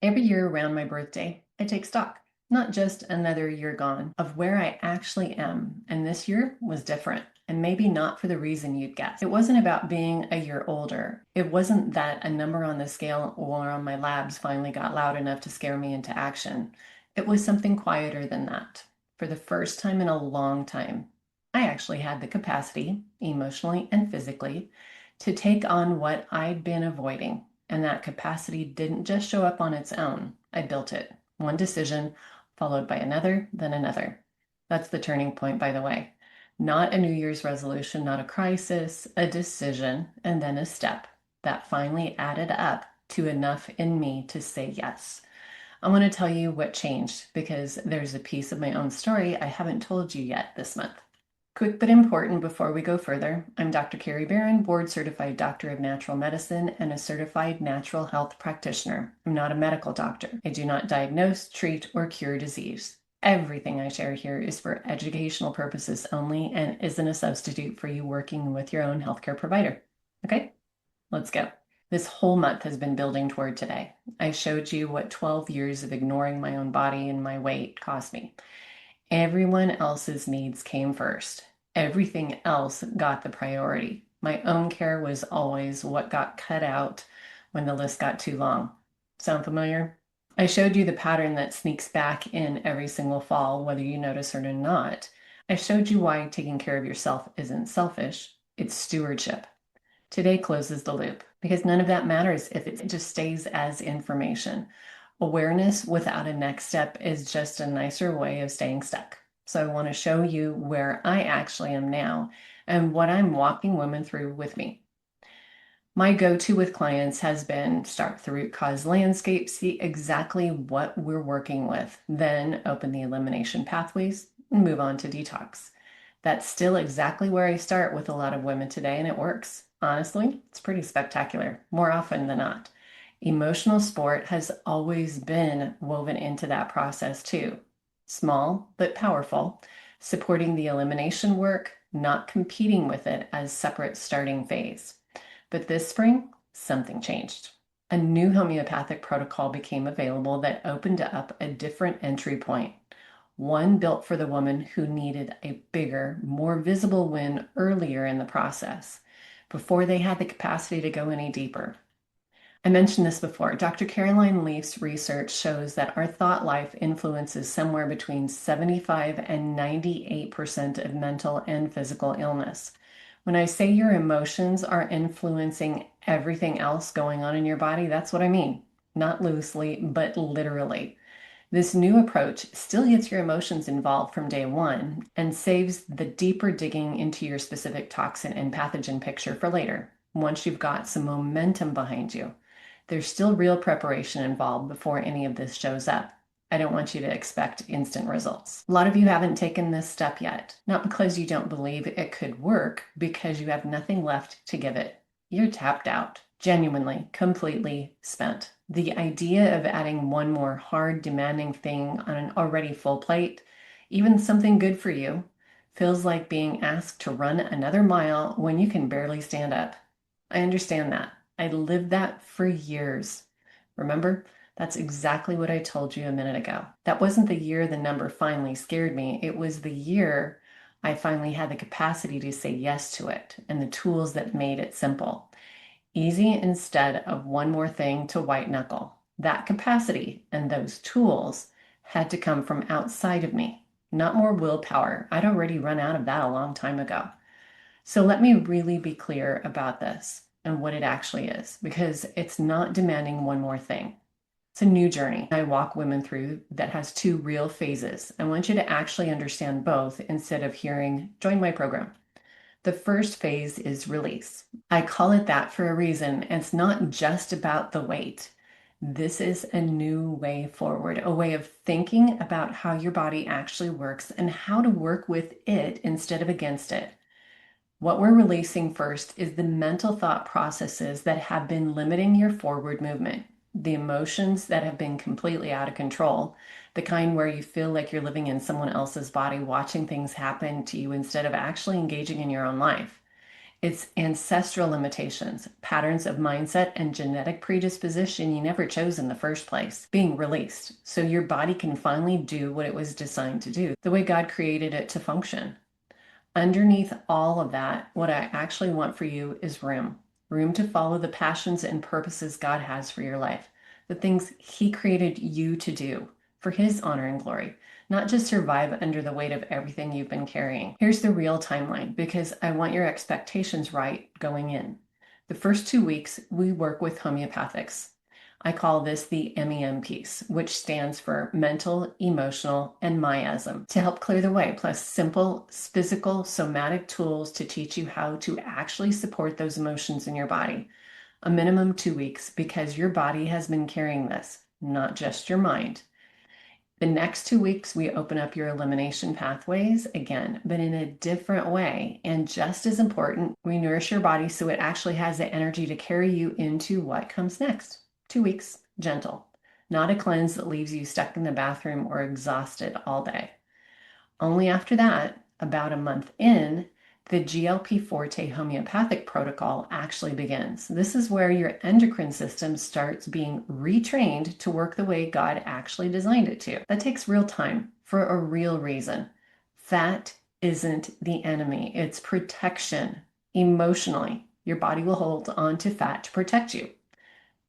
Every year around my birthday, I take stock, not just another year gone, of where I actually am. And this year was different, and maybe not for the reason you'd guess. It wasn't about being a year older. It wasn't that a number on the scale or on my labs finally got loud enough to scare me into action. It was something quieter than that. For the first time in a long time, I actually had the capacity, emotionally and physically, to take on what I'd been avoiding. And that capacity didn't just show up on its own. I built it. One decision followed by another, then another. That's the turning point, by the way. Not a New Year's resolution, not a crisis, a decision, and then a step that finally added up to enough in me to say yes. I want to tell you what changed because there's a piece of my own story I haven't told you yet this month. Quick but important before we go further, I'm Dr. Carrie Barron, board certified doctor of natural medicine and a certified natural health practitioner. I'm not a medical doctor. I do not diagnose, treat, or cure disease. Everything I share here is for educational purposes only and isn't a substitute for you working with your own healthcare provider. Okay, let's go. This whole month has been building toward today. I showed you what 12 years of ignoring my own body and my weight cost me. Everyone else's needs came first. Everything else got the priority. My own care was always what got cut out when the list got too long. Sound familiar? I showed you the pattern that sneaks back in every single fall, whether you notice it or not. I showed you why taking care of yourself isn't selfish, it's stewardship. Today closes the loop because none of that matters if it just stays as information. Awareness without a next step is just a nicer way of staying stuck. So I want to show you where I actually am now and what I'm walking women through with me. My go-to with clients has been start the root cause landscape, see exactly what we're working with, then open the elimination pathways and move on to detox. That's still exactly where I start with a lot of women today, and it works. Honestly, it's pretty spectacular, more often than not. Emotional support has always been woven into that process too. Small but powerful, supporting the elimination work, not competing with it as separate starting phase. But this spring, something changed. A new homeopathic protocol became available that opened up a different entry point. One built for the woman who needed a bigger, more visible win earlier in the process, before they had the capacity to go any deeper. I mentioned this before. Dr. Caroline Leaf's research shows that our thought life influences somewhere between 75 and 98% of mental and physical illness. When I say your emotions are influencing everything else going on in your body, that's what I mean. Not loosely, but literally. This new approach still gets your emotions involved from day one and saves the deeper digging into your specific toxin and pathogen picture for later, once you've got some momentum behind you. There's still real preparation involved before any of this shows up. I don't want you to expect instant results. A lot of you haven't taken this step yet, not because you don't believe it could work, because you have nothing left to give it. You're tapped out, genuinely, completely spent. The idea of adding one more hard, demanding thing on an already full plate, even something good for you, feels like being asked to run another mile when you can barely stand up. I understand that. I lived that for years. Remember? That's exactly what I told you a minute ago. That wasn't the year the number finally scared me. It was the year I finally had the capacity to say yes to it and the tools that made it simple. Easy instead of one more thing to white knuckle. That capacity and those tools had to come from outside of me, not more willpower. I'd already run out of that a long time ago. So let me really be clear about this and what it actually is, because it's not demanding one more thing. It's a new journey I walk women through that has two real phases. I want you to actually understand both instead of hearing, join my program. The first phase is release. I call it that for a reason. It's not just about the weight. This is a new way forward, a way of thinking about how your body actually works and how to work with it instead of against it. What we're releasing first is the mental thought processes that have been limiting your forward movement, the emotions that have been completely out of control, the kind where you feel like you're living in someone else's body, watching things happen to you instead of actually engaging in your own life. It's ancestral limitations, patterns of mindset, and genetic predisposition you never chose in the first place being released so your body can finally do what it was designed to do, the way God created it to function. Underneath all of that, what I actually want for you is room to follow the passions and purposes God has for your life, the things He created you to do for His honor and glory, not just survive under the weight of everything you've been carrying. Here's the real timeline because I want your expectations right going in. The first 2 weeks, we work with homeopathics. I call this the MEM piece, which stands for mental, emotional, and miasm, to help clear the way, plus simple physical somatic tools to teach you how to actually support those emotions in your body. A minimum 2 weeks because your body has been carrying this, not just your mind. The next 2 weeks, we open up your elimination pathways again, but in a different way. And just as important, we nourish your body so it actually has the energy to carry you into what comes next. 2 weeks, gentle, not a cleanse that leaves you stuck in the bathroom or exhausted all day. Only after that, about a month in, the GLP Forte homeopathic protocol actually begins. This is where your endocrine system starts being retrained to work the way God actually designed it to. That takes real time for a real reason. Fat isn't the enemy, it's protection. Emotionally, your body will hold on to fat to protect you.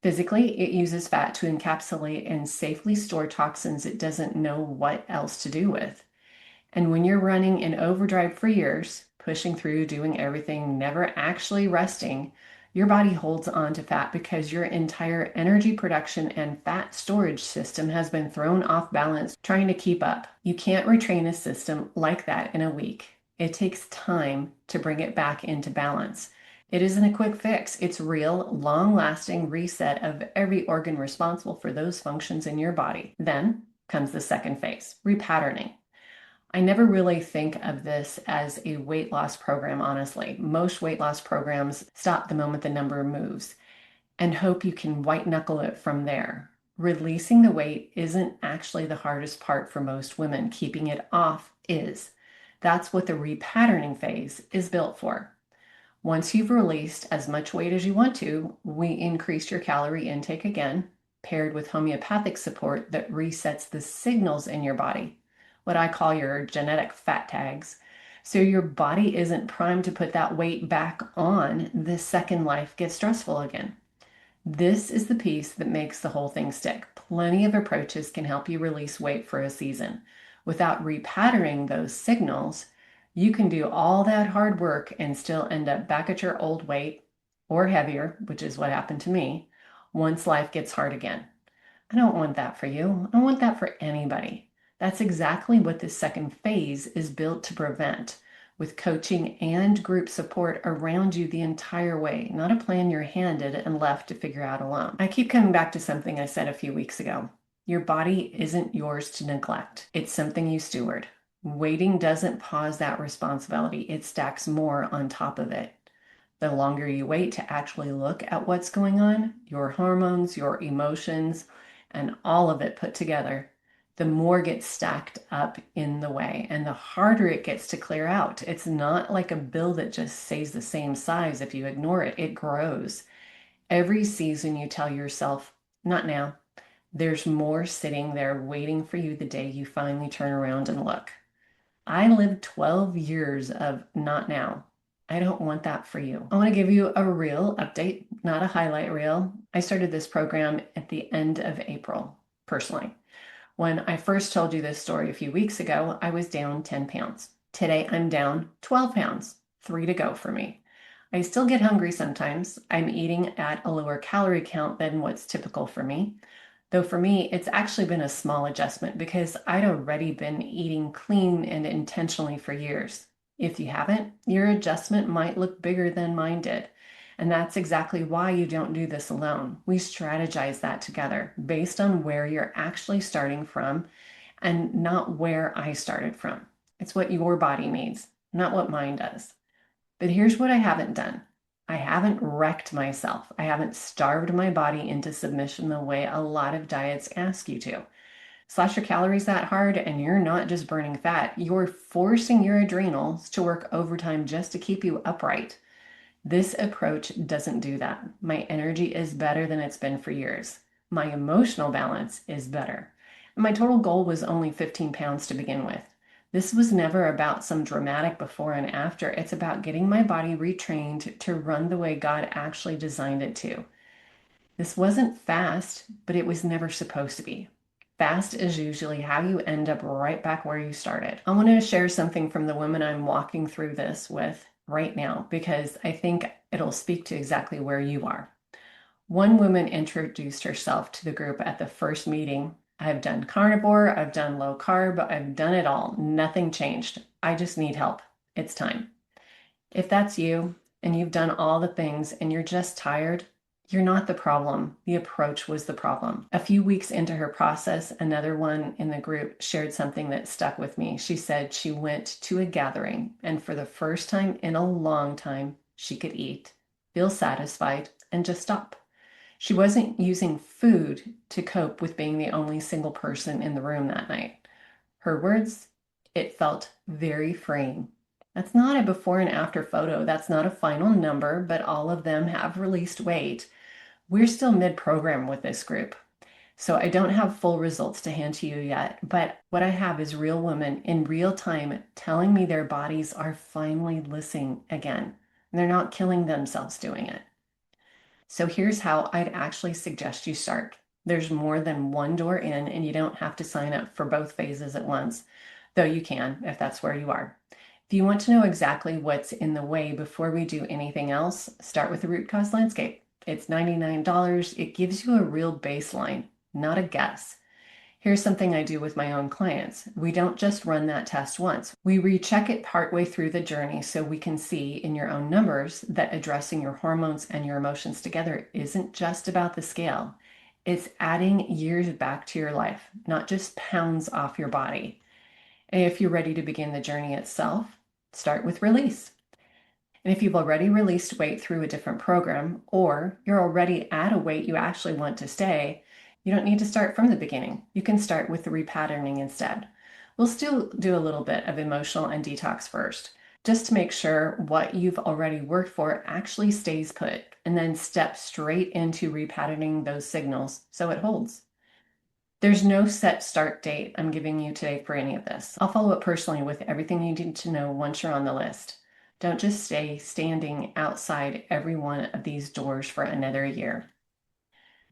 Physically, it uses fat to encapsulate and safely store toxins it doesn't know what else to do with. And when you're running in overdrive for years, pushing through, doing everything, never actually resting, your body holds on to fat because your entire energy production and fat storage system has been thrown off balance trying to keep up. You can't retrain a system like that in a week. It takes time to bring it back into balance. It isn't a quick fix. It's real, long-lasting reset of every organ responsible for those functions in your body. Then comes the second phase, repatterning. I never really think of this as a weight loss program, honestly. Most weight loss programs stop the moment the number moves and hope you can white knuckle it from there. Releasing the weight isn't actually the hardest part for most women. Keeping it off is. That's what the repatterning phase is built for. Once you've released as much weight as you want to, we increase your calorie intake again, paired with homeopathic support that resets the signals in your body, what I call your genetic fat tags, so your body isn't primed to put that weight back on the second life gets stressful again. This is the piece that makes the whole thing stick. Plenty of approaches can help you release weight for a season. Without repatterning those signals, you can do all that hard work and still end up back at your old weight or heavier, which is what happened to me, once life gets hard again. I don't want that for you. I don't want that for anybody. That's exactly what this second phase is built to prevent, with coaching and group support around you the entire way, not a plan you're handed and left to figure out alone. I keep coming back to something I said a few weeks ago. Your body isn't yours to neglect. It's something you steward. Waiting doesn't pause that responsibility. It stacks more on top of it. The longer you wait to actually look at what's going on, your hormones, your emotions, and all of it put together, the more gets stacked up in the way and the harder it gets to clear out. It's not like a bill that just stays the same size. If you ignore it, it grows. Every season you tell yourself, not now. There's more sitting there waiting for you the day you finally turn around and look. I lived 12 years of not now. I don't want that for you. I want to give you a real update, not a highlight reel. I started this program at the end of April, personally. When I first told you this story a few weeks ago, I was down 10 pounds. Today, I'm down 12 pounds, 3 to go for me. I still get hungry sometimes. I'm eating at a lower calorie count than what's typical for me. Though for me, it's actually been a small adjustment because I'd already been eating clean and intentionally for years. If you haven't, your adjustment might look bigger than mine did. And that's exactly why you don't do this alone. We strategize that together based on where you're actually starting from and not where I started from. It's what your body needs, not what mine does. But here's what I haven't done. I haven't wrecked myself. I haven't starved my body into submission the way a lot of diets ask you to. Slash your calories that hard and you're not just burning fat, you're forcing your adrenals to work overtime just to keep you upright. This approach doesn't do that. My energy is better than it's been for years. My emotional balance is better. And my total goal was only 15 pounds to begin with. This was never about some dramatic before and after. It's about getting my body retrained to run the way God actually designed it to. This wasn't fast, but it was never supposed to be. Fast is usually how you end up right back where you started. I want to share something from the woman I'm walking through this with right now because I think it'll speak to exactly where you are. One woman introduced herself to the group at the first meeting. I've done carnivore, I've done low carb, I've done it all. Nothing changed. I just need help. It's time. If that's you and you've done all the things and you're just tired, you're not the problem. The approach was the problem. A few weeks into her process, another one in the group shared something that stuck with me. She said she went to a gathering and for the first time in a long time, she could eat, feel satisfied, and just stop. She wasn't using food to cope with being the only single person in the room that night. Her words, it felt very freeing. That's not a before and after photo. That's not a final number, but all of them have released weight. We're still mid-program with this group. So I don't have full results to hand to you yet, but what I have is real women in real time telling me their bodies are finally listening again. And they're not killing themselves doing it. So here's how I'd actually suggest you start. There's more than one door in, and you don't have to sign up for both phases at once, though you can if that's where you are. If you want to know exactly what's in the way before we do anything else, start with the root cause landscape. It's $99. It gives you a real baseline, not a guess. Here's something I do with my own clients. We don't just run that test once. We recheck it partway through the journey so we can see in your own numbers that addressing your hormones and your emotions together isn't just about the scale. It's adding years back to your life, not just pounds off your body. And if you're ready to begin the journey itself, start with release. And if you've already released weight through a different program, or you're already at a weight you actually want to stay, you don't need to start from the beginning. You can start with the repatterning instead. We'll still do a little bit of emotional and detox first, just to make sure what you've already worked for actually stays put, and then step straight into repatterning those signals so it holds. There's no set start date I'm giving you today for any of this. I'll follow up personally with everything you need to know once you're on the list. Don't just stay standing outside every one of these doors for another year.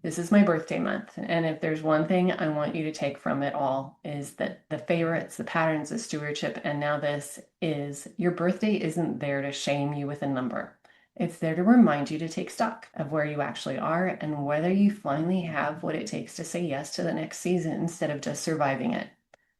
This is my birthday month, and if there's one thing I want you to take from it all is that the favorites, the patterns, the stewardship, and now this is your birthday isn't there to shame you with a number. It's there to remind you to take stock of where you actually are and whether you finally have what it takes to say yes to the next season instead of just surviving it.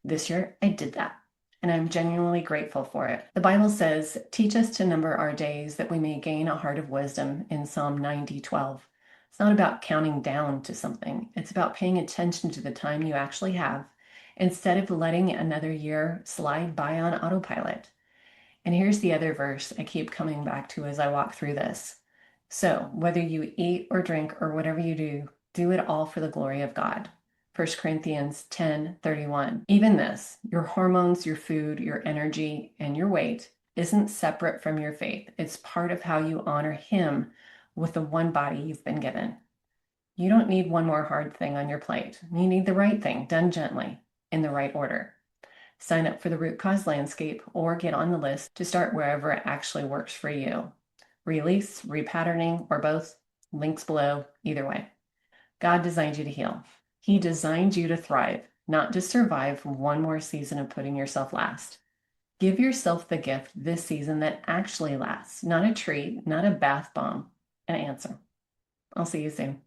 This year, I did that, and I'm genuinely grateful for it. The Bible says, teach us to number our days that we may gain a heart of wisdom in Psalm 90:12. It's not about counting down to something. It's about paying attention to the time you actually have instead of letting another year slide by on autopilot. And here's the other verse I keep coming back to as I walk through this. So whether you eat or drink or whatever you do, do it all for the glory of God. 1 Corinthians 10:31. Even this, your hormones, your food, your energy, and your weight isn't separate from your faith. It's part of how you honor Him with the one body you've been given. You don't need one more hard thing on your plate. You need the right thing done gently in the right order. Sign up for the root cause landscape or get on the list to start wherever it actually works for you. Release, repatterning, or both, links below, either way. God designed you to heal. He designed you to thrive, not just survive one more season of putting yourself last. Give yourself the gift this season that actually lasts, not a treat, not a bath bomb, an answer. I'll see you soon.